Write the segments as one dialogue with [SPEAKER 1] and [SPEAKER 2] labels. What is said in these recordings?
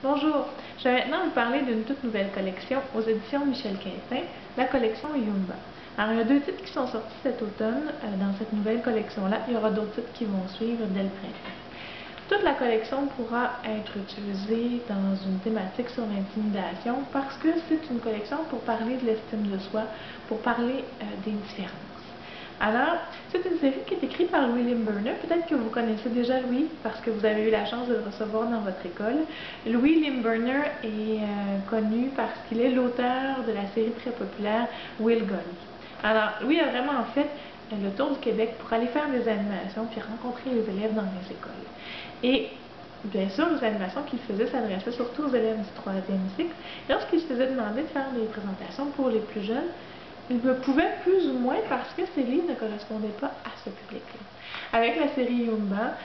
[SPEAKER 1] Bonjour, je vais maintenant vous parler d'une toute nouvelle collection aux éditions Michel Quintin, la collection Yumba. Alors, il y a deux titres qui sont sortis cet automne dans cette nouvelle collection-là. Il y aura d'autres titres qui vont suivre dès le printemps. Toute la collection pourra être utilisée dans une thématique sur l'intimidation parce que c'est une collection pour parler de l'estime de soi, pour parler des différences. Alors, c'est une série qui est écrite par Louis Limburner. Peut-être que vous connaissez déjà Louis parce que vous avez eu la chance de le recevoir dans votre école. Louis Limburner est connu parce qu'il est l'auteur de la série très populaire Will Gunn. Alors, Louis a vraiment fait le tour du Québec pour aller faire des animations puis rencontrer les élèves dans les écoles. Et bien sûr, les animations qu'il faisait s'adressaient surtout aux élèves du 3e cycle. Lorsqu'il se faisait demander de faire des présentations pour les plus jeunes, il le pouvait plus ou moins parce que ses livres ne correspondaient pas à ce public-là. Avec la série Yumba,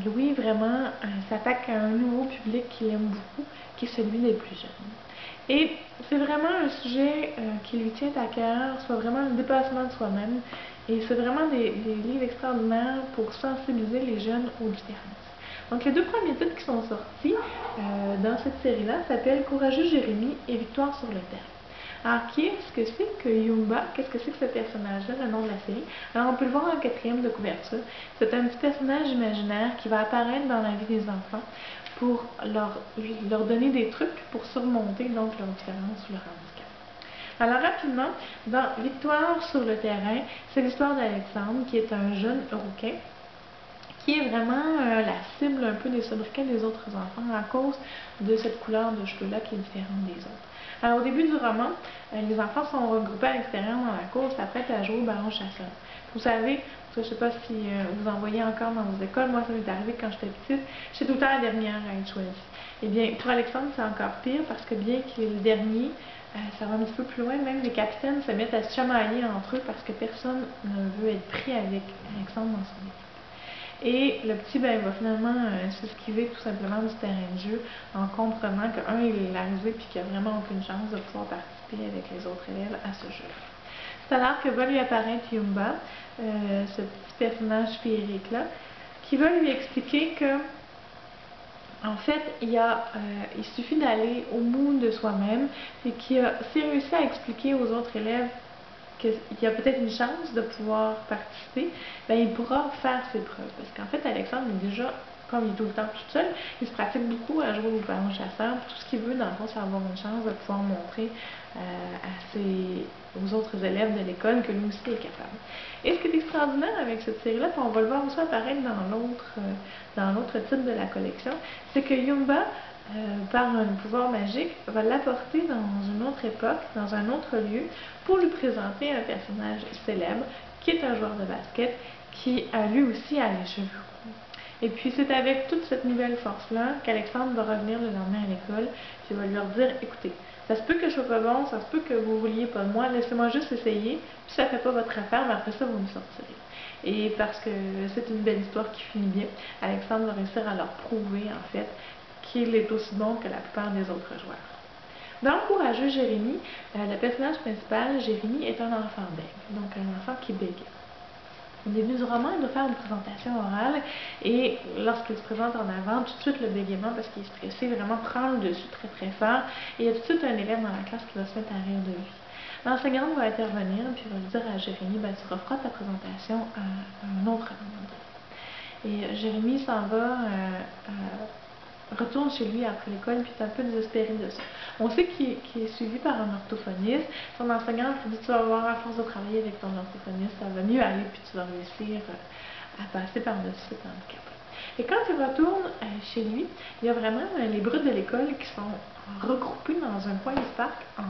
[SPEAKER 1] Louis vraiment s'attaque à un nouveau public qu'il aime beaucoup, qui est celui des plus jeunes. Et c'est vraiment un sujet qui lui tient à cœur, soit vraiment un dépassement de soi-même. Et c'est vraiment des livres extraordinaires pour sensibiliser les jeunes aux différences. Donc les deux premiers titres qui sont sortis dans cette série-là s'appellent Courageux Jérémie et Victoire sur le terrain. Alors, qu'est-ce que c'est que Yumba? Qu'est-ce que c'est que ce personnage-là, le nom de la série? Alors, on peut le voir en 4e de couverture. C'est un petit personnage imaginaire qui va apparaître dans la vie des enfants pour leur donner des trucs pour surmonter donc leurs différences ou leur handicap. Alors, rapidement, dans Victoire sur le terrain, c'est l'histoire d'Alexandre, qui est un jeune Rouquin, qui est vraiment la cible un peu des sobriquets des autres enfants à cause de cette couleur de cheveux-là qui est différente des autres. Alors, au début du roman, les enfants sont regroupés à l'extérieur dans la cour, s'apprêtent à jouer au ballon chasseur. Vous savez, je ne sais pas si vous en voyez encore dans vos écoles, moi ça m'est arrivé quand j'étais petite, j'étais tout le temps la dernière à être choisie. Eh bien, pour Alexandre, c'est encore pire parce que bien qu'il est le dernier, ça va un petit peu plus loin, même les capitaines se mettent à se chamailler entre eux parce que personne ne veut être pris avec Alexandre dans son équipe. Et le petit, ben, il va finalement s'esquiver tout simplement du terrain de jeu en comprenant qu'un, il est arrivé et qu'il n'a vraiment aucune chance de pouvoir participer avec les autres élèves à ce jeu. C'est alors que va lui apparaître Yumba, ce petit personnage féerique-là, qui va lui expliquer que, en fait, il suffit d'aller au bout de soi-même et qu'il a réussi à expliquer aux autres élèves qu'il y a peut-être une chance de pouvoir participer, bien, il pourra faire ses preuves. Parce qu'en fait, Alexandre est déjà, comme il est tout le temps tout seul, il se pratique beaucoup à jouer au ballon chasseur. Tout ce qu'il veut, dans le fond, c'est avoir une chance de pouvoir montrer aux autres élèves de l'école que lui aussi est capable. Et ce qui est extraordinaire avec cette série-là, puis on va le voir aussi apparaître dans l'autre titre de la collection, c'est que Yumba, par un pouvoir magique, va l'apporter dans une autre époque, dans un autre lieu, pour lui présenter un personnage célèbre, qui est un joueur de basket, qui lui aussi a les cheveux roux. Et puis c'est avec toute cette nouvelle force-là qu'Alexandre va revenir le lendemain à l'école, puis il va leur dire, écoutez, ça se peut que je sois pas bon, ça se peut que vous vouliez pas de moi, laissez-moi juste essayer, puis ça fait pas votre affaire, mais après ça, vous me sortirez. Et parce que c'est une belle histoire qui finit bien, Alexandre va réussir à leur prouver, en fait, qu'il est aussi bon que la plupart des autres joueurs. Dans Courageux Jérémie, le personnage principal, Jérémie, est un enfant bègue, donc un enfant qui bégaye. Au début du roman, il doit faire une présentation orale et lorsqu'il se présente en avant, tout de suite le bégaiement, parce qu'il est stressé, vraiment prend le dessus très très fort et il y a tout de suite un élève dans la classe qui va se mettre à rire de lui. L'enseignante va intervenir puis va lui dire à Jérémie, ben, tu referas ta présentation à un autre moment. Et Jérémie s'en va retourne chez lui après l'école puis est un peu désespéré de ça. On sait qu'il est suivi par un orthophoniste. Son enseignant lui dit, tu vas voir, à force de travailler avec ton orthophoniste, ça va mieux aller puis tu vas réussir à passer par-dessus cet handicap. Et quand il retourne chez lui, il y a vraiment les brutes de l'école qui sont regroupés dans un coin du parc en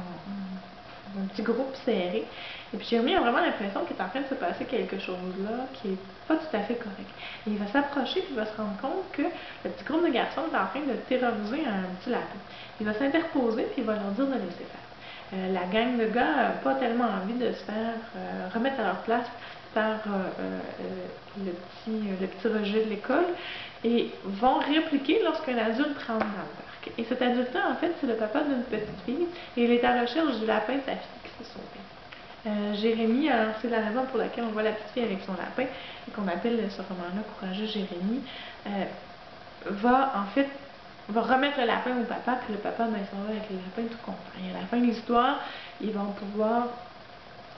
[SPEAKER 1] un petit groupe serré. Et puis Jérémie a vraiment l'impression qu'il est en train de se passer quelque chose là qui est pas tout à fait correct. Et il va s'approcher puis il va se rendre compte que le petit groupe de garçons est en train de terroriser un petit lapin. Il va s'interposer puis il va leur dire de laisser faire. La gang de gars n'a pas tellement envie de se faire remettre à leur place par le petit rejet de l'école et vont répliquer lorsqu'un adulte rentre dans le parc. Et cet adulte-là, en fait, c'est le papa d'une petite fille et il est à la recherche du lapin de sa fille qui s'est sauvée. Jérémie, alors c'est la raison pour laquelle on voit la petite fille avec son lapin et qu'on appelle ce roman-là Courageux Jérémie, va en fait on va remettre le lapin au papa, puis le papa, ben, il s'en va avec le lapin tout content. Et à la fin de l'histoire, ils vont pouvoir,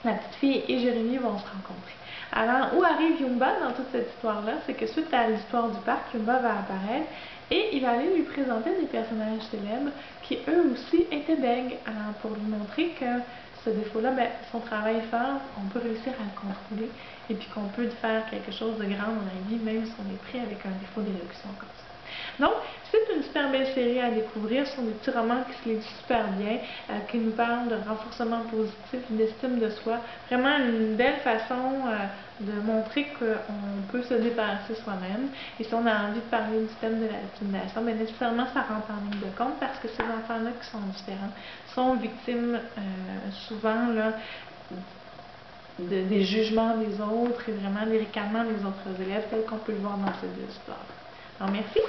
[SPEAKER 1] la petite fille et Jérémie vont se rencontrer. Alors, où arrive Yumba dans toute cette histoire-là? C'est que suite à l'histoire du parc, Yumba va apparaître et il va aller lui présenter des personnages célèbres qui eux aussi étaient bègues. Alors, pour lui montrer que ce défaut-là, ben, son travail fort, on peut réussir à le contrôler et puis qu'on peut faire quelque chose de grand dans la vie, même si on est pris avec un défaut d'élocution comme ça. Donc, c'est une super belle série à découvrir. Ce sont des petits romans qui se lisent super bien, qui nous parlent de renforcement positif, d'estime de soi. Vraiment une belle façon de montrer qu'on peut se dépasser soi-même. Et si on a envie de parler du thème de la l'intimidation, bien nécessairement ça rentre en ligne de compte parce que ces enfants-là qui sont différents sont victimes souvent là, des jugements des autres et vraiment des ricanements des autres élèves, tel qu'on peut le voir dans ces deux histoires. Alors, merci!